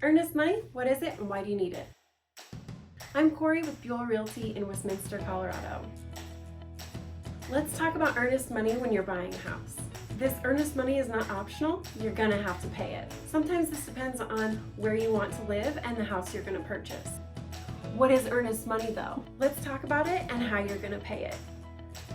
Earnest Money, what is it and why do you need it? I'm Corey with Buell Realty in Westminster, Colorado. Let's talk about earnest money when you're buying a house. This earnest money is not optional, you're gonna have to pay it. Sometimes this depends on where you want to live and the house you're gonna purchase. What is earnest money though? Let's talk about it and how you're gonna pay it.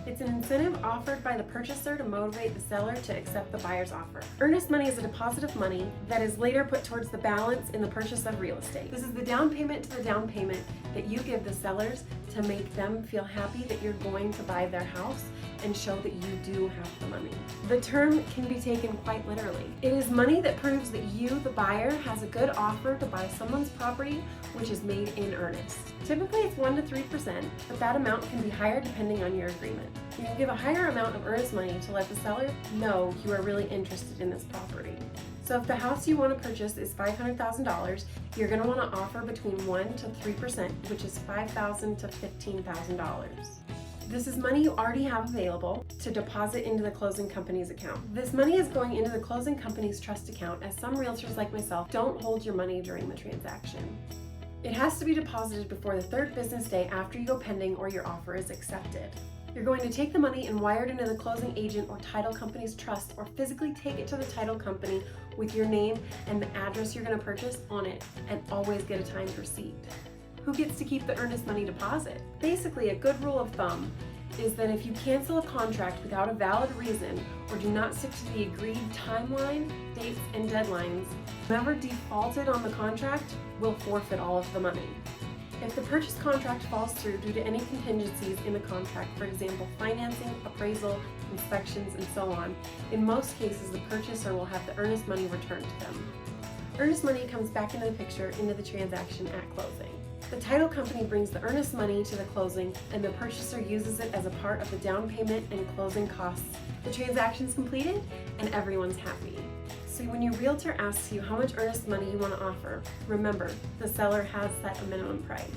It's an incentive offered by the purchaser to motivate the seller to accept the buyer's offer. Earnest money is a deposit of money that is later put towards the balance in the purchase of real estate. This is the down payment to the down payment that you give the sellers to make them feel happy that you're going to buy their house and show that you do have the money. The term can be taken quite literally. It is money that proves that you, the buyer, has a good offer to buy someone's property which is made in earnest. Typically it's 1 to 3%, but that amount can be higher depending on your agreement. You can give a higher amount of earnest money to let the seller know you are really interested in this property. So if the house you want to purchase is $500,000, you're going to want to offer between 1 to 3%, which is $5,000 to $15,000. This is money you already have available to deposit into the closing company's account. This money is going into the closing company's trust account, as some realtors like myself don't hold your money during the transaction. It has to be deposited before the 3rd business day after you go pending or your offer is accepted. You're going to take the money and wire it into the closing agent or title company's trust, or physically take it to the title company with your name and the address you're going to purchase on it, and always get a timed receipt. Who gets to keep the earnest money deposit? Basically, a good rule of thumb is that if you cancel a contract without a valid reason or do not stick to the agreed timeline, dates, and deadlines, whoever defaulted on the contract will forfeit all of the money. If the purchase contract falls through due to any contingencies in the contract, for example, financing, appraisal, inspections, and so on, in most cases the purchaser will have the earnest money returned to them. Earnest money comes back into the picture into the transaction at closing. The title company brings the earnest money to the closing and the purchaser uses it as a part of the down payment and closing costs. The transaction's completed and everyone's happy. So when your realtor asks you how much earnest money you want to offer, remember, the seller has set a minimum price.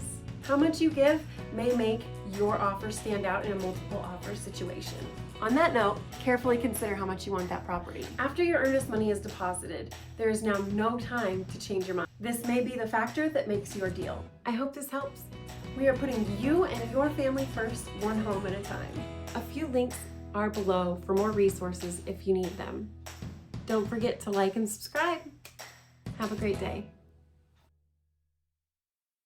How much you give may make your offer stand out in a multiple offer situation. On that note, carefully consider how much you want that property. After your earnest money is deposited, there is now no time to change your mind. This may be the factor that makes your deal. I hope this helps. We are putting you and your family first, one home at a time. A few links are below for more resources if you need them. Don't forget to like and subscribe. Have a great day.